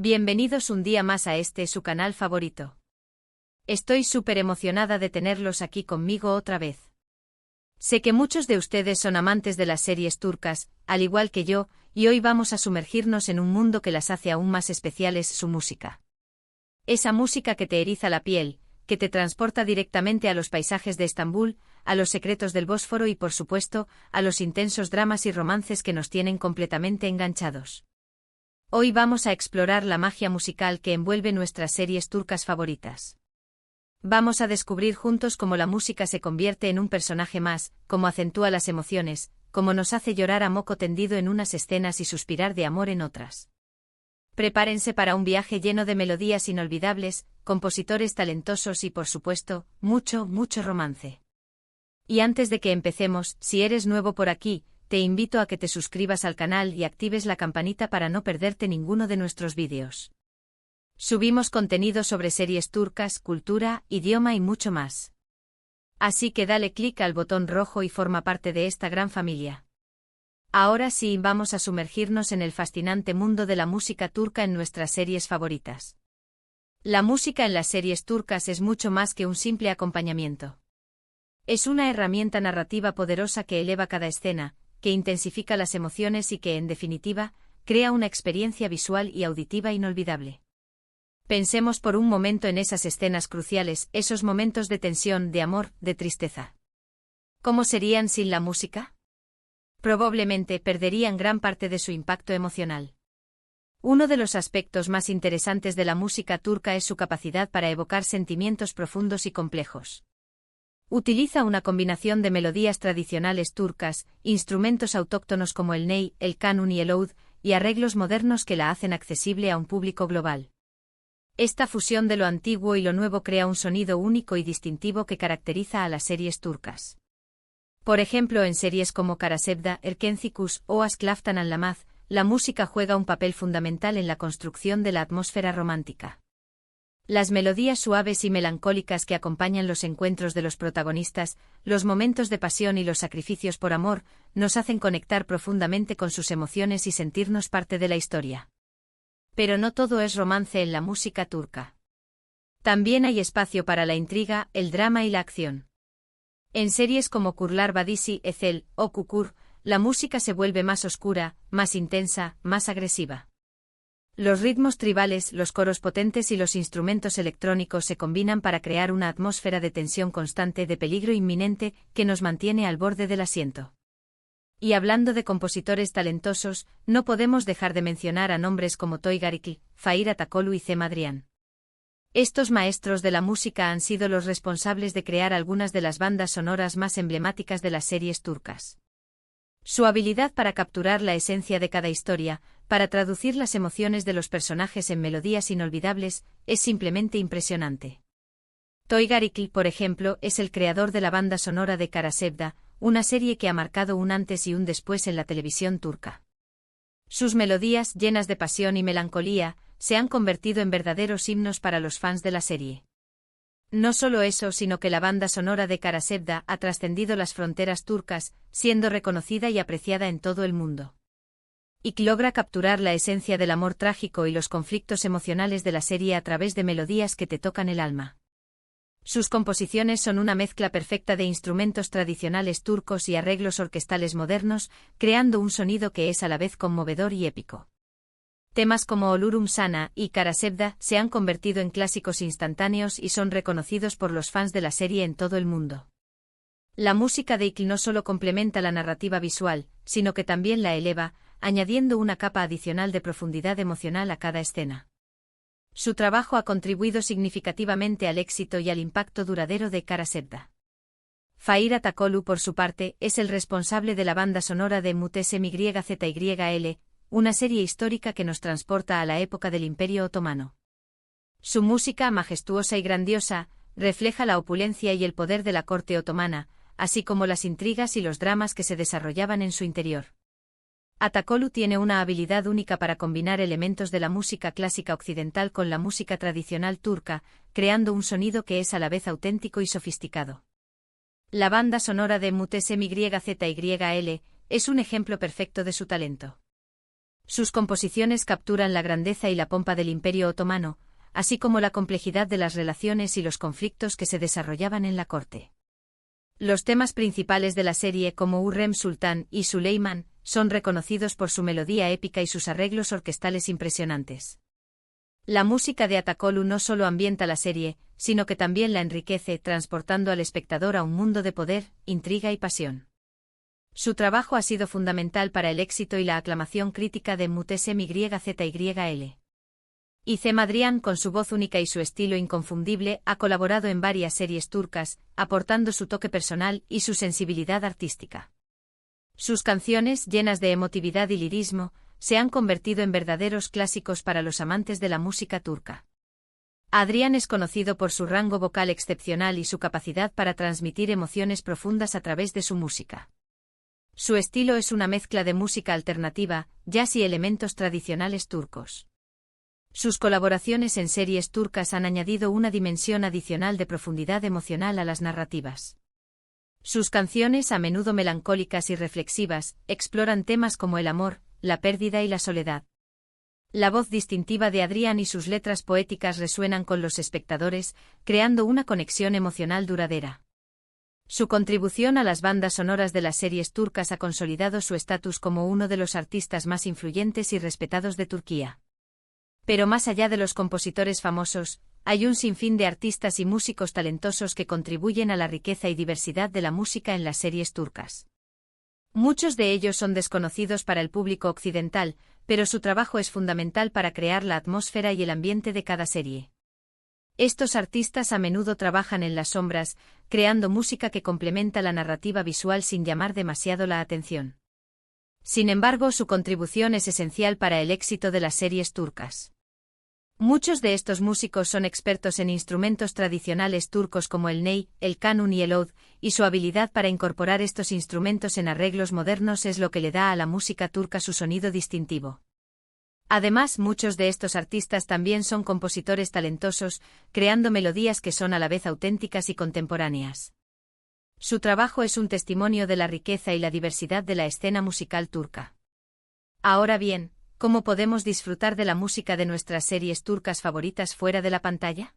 Bienvenidos un día más a su canal favorito. Estoy súper emocionada de tenerlos aquí conmigo otra vez. Sé que muchos de ustedes son amantes de las series turcas, al igual que yo, y hoy vamos a sumergirnos en un mundo que las hace aún más especiales: su música. Esa música que te eriza la piel, que te transporta directamente a los paisajes de Estambul, a los secretos del Bósforo y, por supuesto, a los intensos dramas y romances que nos tienen completamente enganchados. Hoy vamos a explorar la magia musical que envuelve nuestras series turcas favoritas. Vamos a descubrir juntos cómo la música se convierte en un personaje más, cómo acentúa las emociones, cómo nos hace llorar a moco tendido en unas escenas y suspirar de amor en otras. Prepárense para un viaje lleno de melodías inolvidables, compositores talentosos y, por supuesto, mucho romance. Y antes de que empecemos, si eres nuevo por aquí, te invito a que te suscribas al canal y actives la campanita para no perderte ninguno de nuestros vídeos. Subimos contenido sobre series turcas, cultura, idioma y mucho más. Así que dale clic al botón rojo y forma parte de esta gran familia. Ahora sí, vamos a sumergirnos en el fascinante mundo de la música turca en nuestras series favoritas. La música en las series turcas es mucho más que un simple acompañamiento. Es una herramienta narrativa poderosa que eleva cada escena, que intensifica las emociones y que, en definitiva, crea una experiencia visual y auditiva inolvidable. Pensemos por un momento en esas escenas cruciales, esos momentos de tensión, de amor, de tristeza. ¿Cómo serían sin la música? Probablemente perderían gran parte de su impacto emocional. Uno de los aspectos más interesantes de la música turca es su capacidad para evocar sentimientos profundos y complejos. Utiliza una combinación de melodías tradicionales turcas, instrumentos autóctonos como el ney, el kanun y el oud, y arreglos modernos que la hacen accesible a un público global. Esta fusión de lo antiguo y lo nuevo crea un sonido único y distintivo que caracteriza a las series turcas. Por ejemplo, en series como Karasevda, Erkencikus o Aşk Laftan Anlamaz, la música juega un papel fundamental en la construcción de la atmósfera romántica. Las melodías suaves y melancólicas que acompañan los encuentros de los protagonistas, los momentos de pasión y los sacrificios por amor, nos hacen conectar profundamente con sus emociones y sentirnos parte de la historia. Pero no todo es romance en la música turca. También hay espacio para la intriga, el drama y la acción. En series como Kurtlar Vadisi, Ezel o Kukur, la música se vuelve más oscura, más intensa, más agresiva. Los ritmos tribales, los coros potentes y los instrumentos electrónicos se combinan para crear una atmósfera de tensión constante, de peligro inminente, que nos mantiene al borde del asiento. Y hablando de compositores talentosos, no podemos dejar de mencionar a nombres como Toygarikli, Fahir Atakolu y Cem Adrian. Estos maestros de la música han sido los responsables de crear algunas de las bandas sonoras más emblemáticas de las series turcas. Su habilidad para capturar la esencia de cada historia, para traducir las emociones de los personajes en melodías inolvidables, es simplemente impresionante. Toygarikli, por ejemplo, es el creador de la banda sonora de Karasevda, una serie que ha marcado un antes y un después en la televisión turca. Sus melodías, llenas de pasión y melancolía, se han convertido en verdaderos himnos para los fans de la serie. No solo eso, sino que la banda sonora de Karasevda ha trascendido las fronteras turcas, siendo reconocida y apreciada en todo el mundo. Y logra capturar la esencia del amor trágico y los conflictos emocionales de la serie a través de melodías que te tocan el alma. Sus composiciones son una mezcla perfecta de instrumentos tradicionales turcos y arreglos orquestales modernos, creando un sonido que es a la vez conmovedor y épico. Temas como Olurum Sana y Karasevda se han convertido en clásicos instantáneos y son reconocidos por los fans de la serie en todo el mundo. La música de Ikl no solo complementa la narrativa visual, sino que también la eleva, añadiendo una capa adicional de profundidad emocional a cada escena. Su trabajo ha contribuido significativamente al éxito y al impacto duradero de Karasevda. Fahir Atakolu, por su parte, es el responsable de la banda sonora de Mütesem-YZYL, una serie histórica que nos transporta a la época del Imperio Otomano. Su música, majestuosa y grandiosa, refleja la opulencia y el poder de la corte otomana, así como las intrigas y los dramas que se desarrollaban en su interior. Atakolu tiene una habilidad única para combinar elementos de la música clásica occidental con la música tradicional turca, creando un sonido que es a la vez auténtico y sofisticado. La banda sonora de Mütesem-YZYL es un ejemplo perfecto de su talento. Sus composiciones capturan la grandeza y la pompa del Imperio Otomano, así como la complejidad de las relaciones y los conflictos que se desarrollaban en la corte. Los temas principales de la serie, como Hürrem Sultán y Süleyman, son reconocidos por su melodía épica y sus arreglos orquestales impresionantes. La música de Atakolu no solo ambienta la serie, sino que también la enriquece, transportando al espectador a un mundo de poder, intriga y pasión. Su trabajo ha sido fundamental para el éxito y la aclamación crítica de Muhteşem Yzyl. Hicem Adrian, con su voz única y su estilo inconfundible, ha colaborado en varias series turcas, aportando su toque personal y su sensibilidad artística. Sus canciones, llenas de emotividad y lirismo, se han convertido en verdaderos clásicos para los amantes de la música turca. Adrian es conocido por su rango vocal excepcional y su capacidad para transmitir emociones profundas a través de su música. Su estilo es una mezcla de música alternativa, jazz y elementos tradicionales turcos. Sus colaboraciones en series turcas han añadido una dimensión adicional de profundidad emocional a las narrativas. Sus canciones, a menudo melancólicas y reflexivas, exploran temas como el amor, la pérdida y la soledad. La voz distintiva de Adrian y sus letras poéticas resuenan con los espectadores, creando una conexión emocional duradera. Su contribución a las bandas sonoras de las series turcas ha consolidado su estatus como uno de los artistas más influyentes y respetados de Turquía. Pero más allá de los compositores famosos, hay un sinfín de artistas y músicos talentosos que contribuyen a la riqueza y diversidad de la música en las series turcas. Muchos de ellos son desconocidos para el público occidental, pero su trabajo es fundamental para crear la atmósfera y el ambiente de cada serie. Estos artistas a menudo trabajan en las sombras, creando música que complementa la narrativa visual sin llamar demasiado la atención. Sin embargo, su contribución es esencial para el éxito de las series turcas. Muchos de estos músicos son expertos en instrumentos tradicionales turcos como el ney, el kanun y el oud, y su habilidad para incorporar estos instrumentos en arreglos modernos es lo que le da a la música turca su sonido distintivo. Además, muchos de estos artistas también son compositores talentosos, creando melodías que son a la vez auténticas y contemporáneas. Su trabajo es un testimonio de la riqueza y la diversidad de la escena musical turca. Ahora bien, ¿cómo podemos disfrutar de la música de nuestras series turcas favoritas fuera de la pantalla?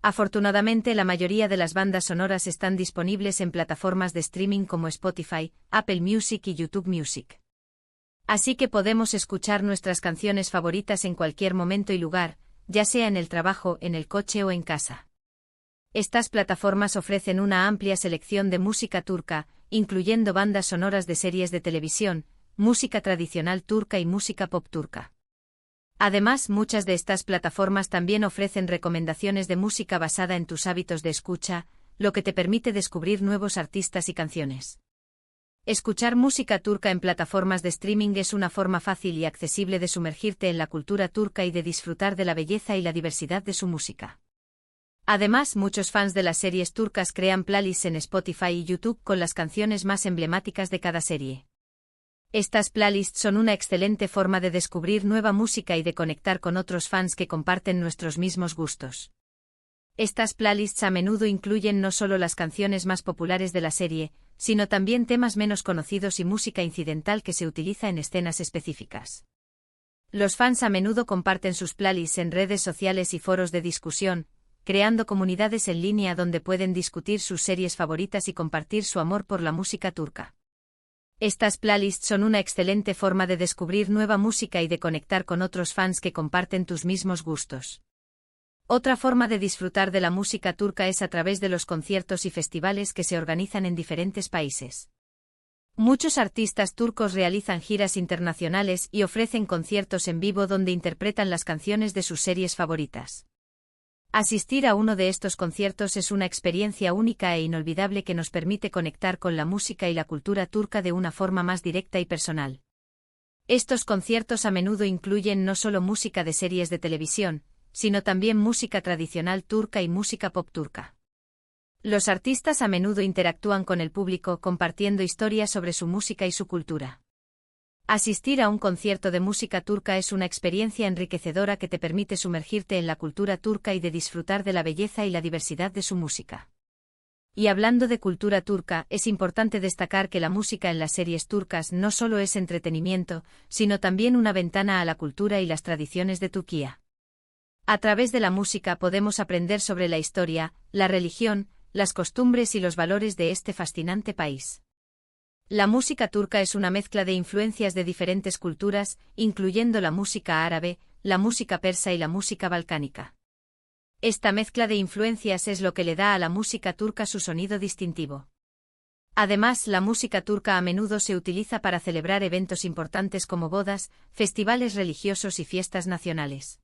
Afortunadamente, la mayoría de las bandas sonoras están disponibles en plataformas de streaming como Spotify, Apple Music y YouTube Music. Así que podemos escuchar nuestras canciones favoritas en cualquier momento y lugar, ya sea en el trabajo, en el coche o en casa. Estas plataformas ofrecen una amplia selección de música turca, incluyendo bandas sonoras de series de televisión, música tradicional turca y música pop turca. Además, muchas de estas plataformas también ofrecen recomendaciones de música basada en tus hábitos de escucha, lo que te permite descubrir nuevos artistas y canciones. Escuchar música turca en plataformas de streaming es una forma fácil y accesible de sumergirte en la cultura turca y de disfrutar de la belleza y la diversidad de su música. Además, muchos fans de las series turcas crean playlists en Spotify y YouTube con las canciones más emblemáticas de cada serie. Estas playlists son una excelente forma de descubrir nueva música y de conectar con otros fans que comparten nuestros mismos gustos. Estas playlists a menudo incluyen no solo las canciones más populares de la serie, sino también temas menos conocidos y música incidental que se utiliza en escenas específicas. Los fans a menudo comparten sus playlists en redes sociales y foros de discusión, creando comunidades en línea donde pueden discutir sus series favoritas y compartir su amor por la música turca. Estas playlists son una excelente forma de descubrir nueva música y de conectar con otros fans que comparten tus mismos gustos. Otra forma de disfrutar de la música turca es a través de los conciertos y festivales que se organizan en diferentes países. Muchos artistas turcos realizan giras internacionales y ofrecen conciertos en vivo donde interpretan las canciones de sus series favoritas. Asistir a uno de estos conciertos es una experiencia única e inolvidable que nos permite conectar con la música y la cultura turca de una forma más directa y personal. Estos conciertos a menudo incluyen no solo música de series de televisión, sino también música tradicional turca y música pop turca. Los artistas a menudo interactúan con el público compartiendo historias sobre su música y su cultura. Asistir a un concierto de música turca es una experiencia enriquecedora que te permite sumergirte en la cultura turca y de disfrutar de la belleza y la diversidad de su música. Y hablando de cultura turca, es importante destacar que la música en las series turcas no solo es entretenimiento, sino también una ventana a la cultura y las tradiciones de Turquía. A través de la música podemos aprender sobre la historia, la religión, las costumbres y los valores de este fascinante país. La música turca es una mezcla de influencias de diferentes culturas, incluyendo la música árabe, la música persa y la música balcánica. Esta mezcla de influencias es lo que le da a la música turca su sonido distintivo. Además, la música turca a menudo se utiliza para celebrar eventos importantes como bodas, festivales religiosos y fiestas nacionales.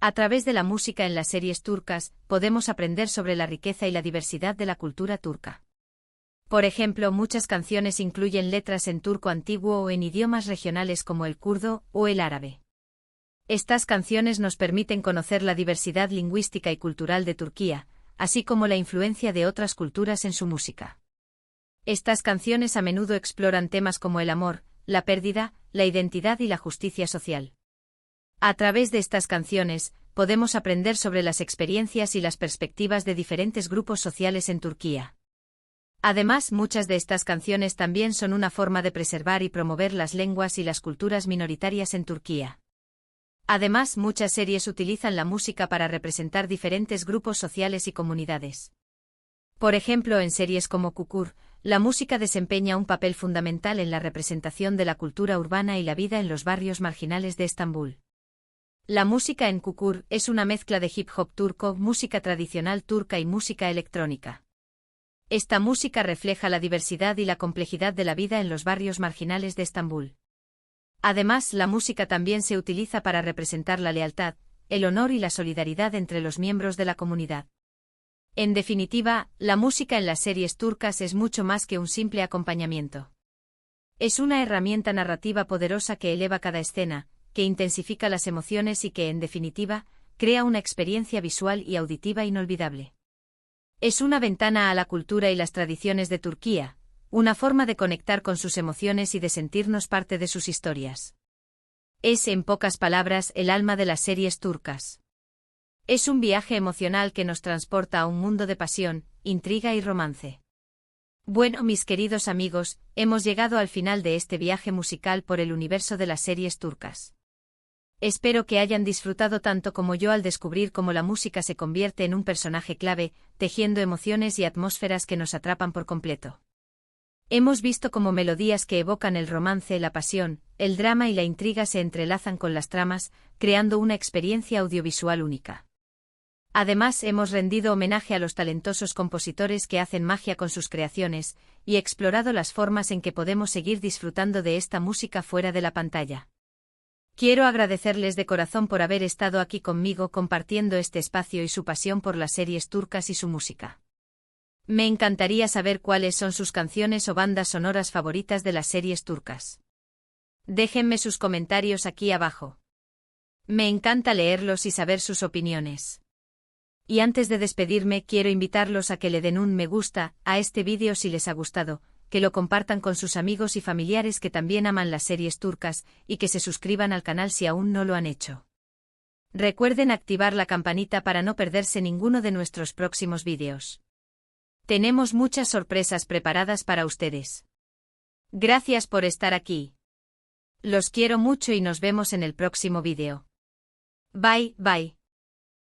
A través de la música en las series turcas, podemos aprender sobre la riqueza y la diversidad de la cultura turca. Por ejemplo, muchas canciones incluyen letras en turco antiguo o en idiomas regionales como el kurdo o el árabe. Estas canciones nos permiten conocer la diversidad lingüística y cultural de Turquía, así como la influencia de otras culturas en su música. Estas canciones a menudo exploran temas como el amor, la pérdida, la identidad y la justicia social. A través de estas canciones, podemos aprender sobre las experiencias y las perspectivas de diferentes grupos sociales en Turquía. Además, muchas de estas canciones también son una forma de preservar y promover las lenguas y las culturas minoritarias en Turquía. Además, muchas series utilizan la música para representar diferentes grupos sociales y comunidades. Por ejemplo, en series como Kukur, la música desempeña un papel fundamental en la representación de la cultura urbana y la vida en los barrios marginales de Estambul. La música en Kukur es una mezcla de hip hop turco, música tradicional turca y música electrónica. Esta música refleja la diversidad y la complejidad de la vida en los barrios marginales de Estambul. Además, la música también se utiliza para representar la lealtad, el honor y la solidaridad entre los miembros de la comunidad. En definitiva, la música en las series turcas es mucho más que un simple acompañamiento. Es una herramienta narrativa poderosa que eleva cada escena, que intensifica las emociones y que, en definitiva, crea una experiencia visual y auditiva inolvidable. Es una ventana a la cultura y las tradiciones de Turquía, una forma de conectar con sus emociones y de sentirnos parte de sus historias. Es, en pocas palabras, el alma de las series turcas. Es un viaje emocional que nos transporta a un mundo de pasión, intriga y romance. Bueno, mis queridos amigos, hemos llegado al final de este viaje musical por el universo de las series turcas. Espero que hayan disfrutado tanto como yo al descubrir cómo la música se convierte en un personaje clave, tejiendo emociones y atmósferas que nos atrapan por completo. Hemos visto cómo melodías que evocan el romance, la pasión, el drama y la intriga se entrelazan con las tramas, creando una experiencia audiovisual única. Además, hemos rendido homenaje a los talentosos compositores que hacen magia con sus creaciones, y explorado las formas en que podemos seguir disfrutando de esta música fuera de la pantalla. Quiero agradecerles de corazón por haber estado aquí conmigo compartiendo este espacio y su pasión por las series turcas y su música. Me encantaría saber cuáles son sus canciones o bandas sonoras favoritas de las series turcas. Déjenme sus comentarios aquí abajo. Me encanta leerlos y saber sus opiniones. Y antes de despedirme, quiero invitarlos a que le den un me gusta a este vídeo si les ha gustado, que lo compartan con sus amigos y familiares que también aman las series turcas, y que se suscriban al canal si aún no lo han hecho. Recuerden activar la campanita para no perderse ninguno de nuestros próximos vídeos. Tenemos muchas sorpresas preparadas para ustedes. Gracias por estar aquí. Los quiero mucho y nos vemos en el próximo vídeo. Bye, bye.